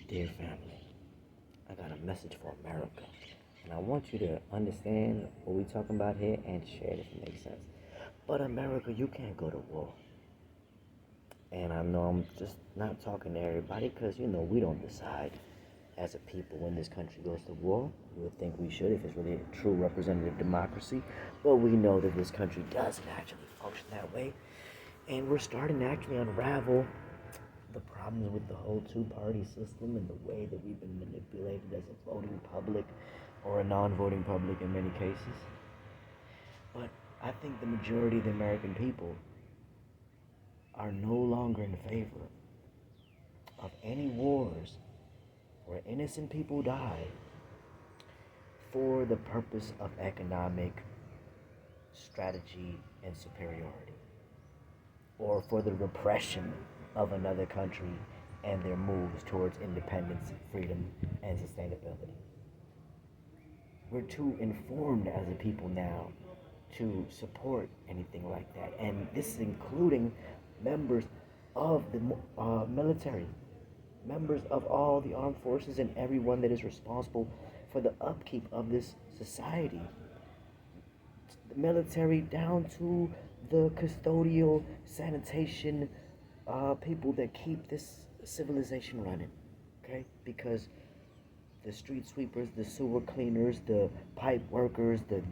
Dear family, I got a message for America. And I want you to understand what we're talking about here and share it if it makes sense. But America, you can't go to war. And I know I'm just not talking to everybody because, we don't decide as a people when this country goes to war. We would think we should if it's really a true representative democracy. But we know that this country doesn't actually function that way. And we're starting to actually unravel the problems with the whole two-party system and the way that we've been manipulated as a voting public or a non-voting public in many cases. But I think the majority of the American people are no longer in favor of any wars where innocent people die for the purpose of economic strategy and superiority, or for the repression of another country and their moves towards independence, freedom, and sustainability. We're too informed as a people now to support anything like that. And this is including members of the military, members of all the armed forces, and everyone that is responsible for the upkeep of this society. The military down to the custodial sanitation people that keep this civilization running, okay? Because the street sweepers, the sewer cleaners, the pipe workers, the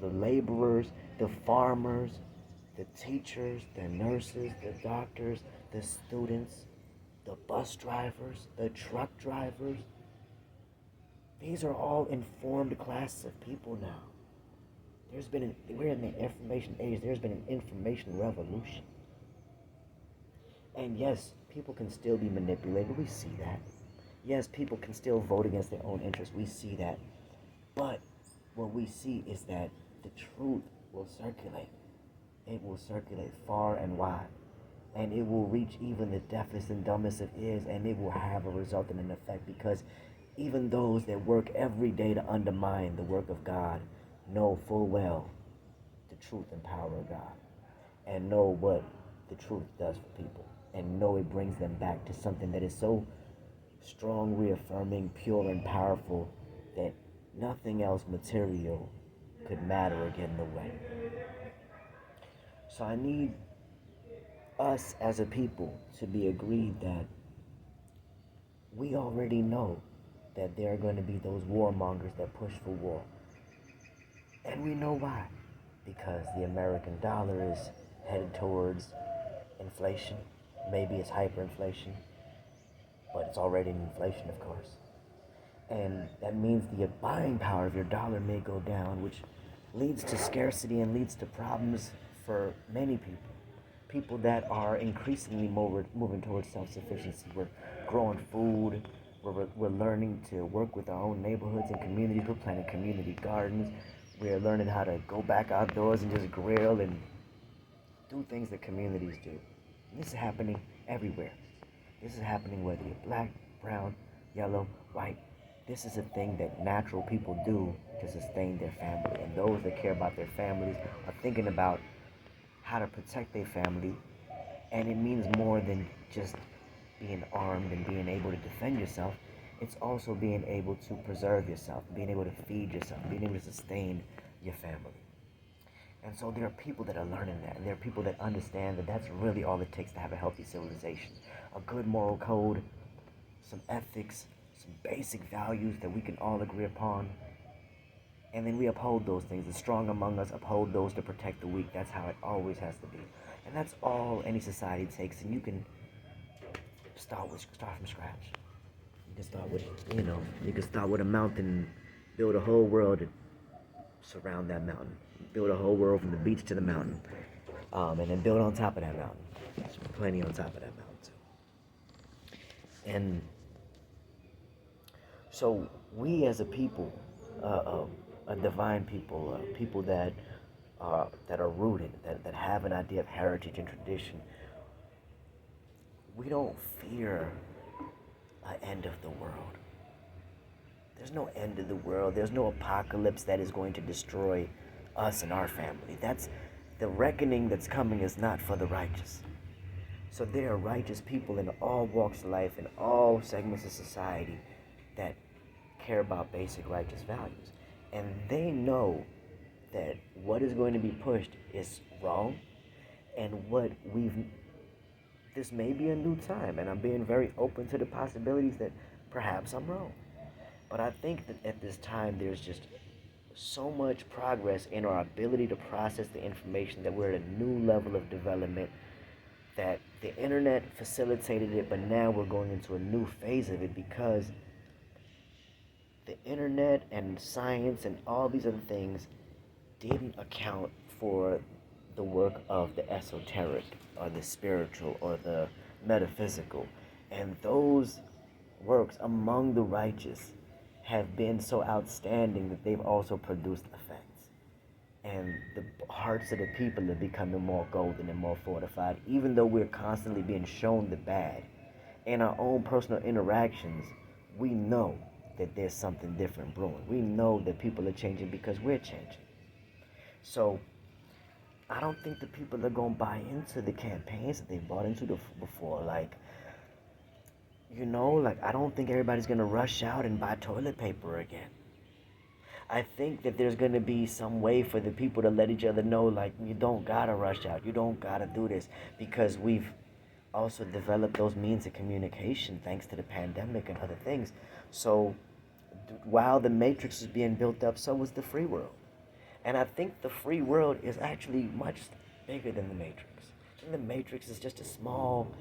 laborers, the farmers, the teachers, the nurses, the doctors, the students, the bus drivers, the truck drivers. These are all informed classes of people now. We're in the information age. There's been an information revolution. And yes, people can still be manipulated. We see that. Yes, people can still vote against their own interests. We see that. But what we see is that the truth will circulate. It will circulate far and wide. And it will reach even the deafest and dumbest of ears, and it will have a result and an effect, because even those that work every day to undermine the work of God know full well the truth and power of God, and know what the truth does for people, and know it brings them back to something that is so strong, reaffirming, pure, and powerful that nothing else material could matter or get in the way. So I need us as a people to be agreed that we already know that there are going to be those warmongers that push for war. And we know why. Because the American dollar is headed towards inflation. Maybe it's hyperinflation, but it's already in inflation, of course. And that means the buying power of your dollar may go down, which leads to scarcity and leads to problems for many people. People that are increasingly moving towards self-sufficiency. We're growing food. We're learning to work with our own neighborhoods and communities. We're planting community gardens. We're learning how to go back outdoors and just grill and do things that communities do. And this is happening everywhere. This is happening whether you're black, brown, yellow, white. This is a thing that natural people do to sustain their family. And those that care about their families are thinking about how to protect their family. And it means more than just being armed and being able to defend yourself. It's also being able to preserve yourself, being able to feed yourself, being able to sustain your family. And so there are people that are learning that, and there are people that understand that that's really all it takes to have a healthy civilization. A good moral code, some ethics, some basic values that we can all agree upon. And then we uphold those things. The strong among us uphold those to protect the weak. That's how it always has to be. And that's all any society takes. And you can start from scratch. You can start with, you can start with a mountain, build a whole world and surround that mountain. Build a whole world from the beach to the mountain. And then build on top of that mountain. There's plenty on top of that mountain too. And so we as a people, a divine people, people that are rooted, that have an idea of heritage and tradition, we don't fear an end of the world. There's no end of the world. There's no apocalypse that is going to destroy us and our family. That's the reckoning that's coming is not for the righteous. So there are righteous people in all walks of life, in all segments of society that care about basic righteous values. And they know that what is going to be pushed is wrong, and this may be a new time, and I'm being very open to the possibilities that perhaps I'm wrong. But I think that at this time, there's just so much progress in our ability to process the information that we're at a new level of development, that the internet facilitated it, but now we're going into a new phase of it because the internet and science and all these other things didn't account for the work of the esoteric or the spiritual or the metaphysical. And those works among the righteous have been so outstanding that they've also produced effects. And the hearts of the people are becoming more golden and more fortified, even though we're constantly being shown the bad. In our own personal interactions, we know that there's something different brewing. We know that people are changing because we're changing. So I don't think the people are going to buy into the campaigns that they bought into before. Like I don't think everybody's going to rush out and buy toilet paper again. I think that there's going to be some way for the people to let each other know, like, you don't got to rush out. You don't got to do this, because we've also developed those means of communication thanks to the pandemic and other things. So while the matrix is being built up, so was the free world. And I think the free world is actually much bigger than the matrix. And the matrix is just a small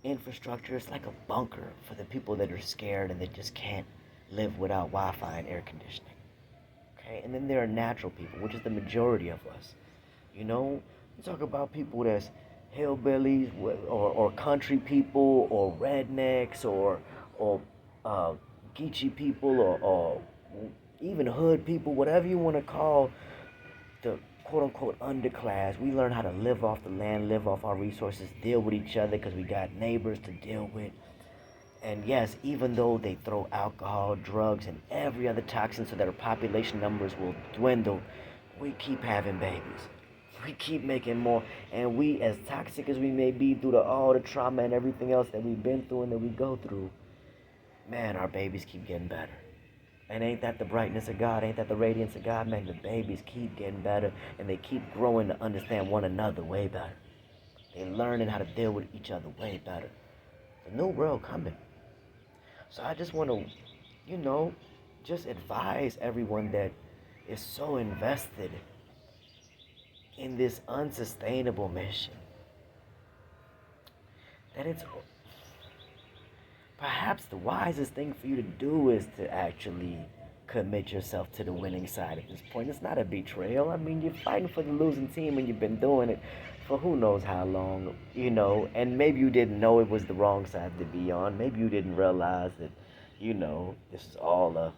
infrastructure. It's like a bunker for the people that are scared and that just can't live without Wi-Fi and air conditioning. Okay, and then there are natural people, which is the majority of us. You talk about people that's hillbillies or country people or rednecks or Geechee people or even hood people, whatever you want to call the quote unquote underclass. We learn how to live off the land, live off our resources, deal with each other because we got neighbors to deal with. And yes, even though they throw alcohol, drugs, and every other toxin so that our population numbers will dwindle, we keep having babies. We keep making more. And we, as toxic as we may be through all the trauma and everything else that we've been through and that we go through, man, our babies keep getting better. And ain't that the brightness of God? Ain't that the radiance of God? Man, the babies keep getting better, and they keep growing to understand one another way better. They're learning how to deal with each other way better. The new world coming. So I just want to, just advise everyone that is so invested in this unsustainable mission that it's perhaps the wisest thing for you to do is to actually commit yourself to the winning side at this point. It's not a betrayal. I mean, you're fighting for the losing team and you've been doing it for who knows how long, and maybe you didn't know it was the wrong side to be on. Maybe you didn't realize that, this is all a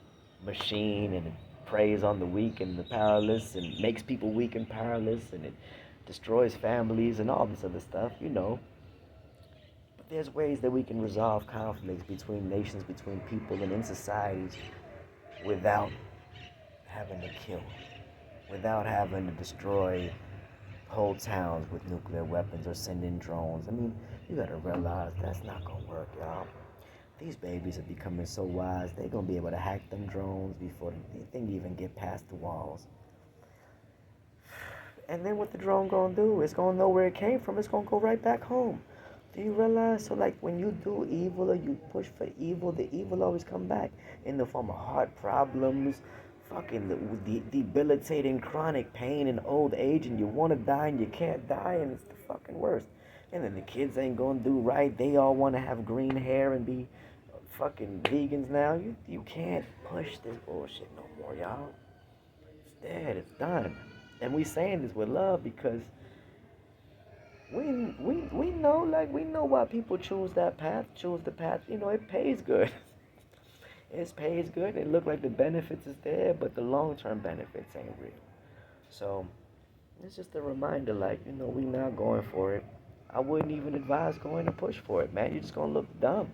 machine and it preys on the weak and the powerless and makes people weak and powerless and it destroys families and all this other stuff, But there's ways that we can resolve conflicts between nations, between people, and in societies without having to kill, without having to destroy whole towns with nuclear weapons or send in drones. I mean, you gotta realize that's not gonna work, y'all. These babies are becoming so wise, they're gonna be able to hack them drones before the thing even get past the walls. And then what the drone gonna do? It's gonna know where it came from. It's gonna go right back home. Do you realize? So like when you do evil or you push for evil, the evil always come back in the form of heart problems, fucking the debilitating chronic pain and old age, and you want to die and you can't die, and it's the fucking worst. And then the kids ain't gonna do right. They all want to have green hair and be fucking vegans now. You can't push this bullshit no more, y'all. It's dead. It's done. And we saying this with love because we know, we know why people choose that path, choose the path. It pays good. It pays good. It look like the benefits is there, but the long-term benefits ain't real. So it's just a reminder, we now going for it. I wouldn't even advise going to push for it, man. You're just gonna look dumb.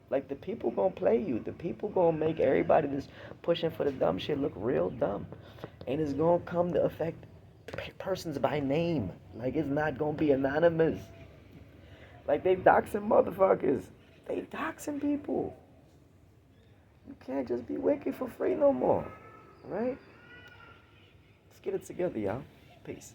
Like, the people gonna play you. The people gonna make everybody that's pushing for the dumb shit look real dumb. And it's gonna come to affect persons by name. Like, it's not gonna be anonymous. Like they doxing motherfuckers. They doxing people. You can't just be wicked for free no more. Right? Let's get it together, y'all. Peace.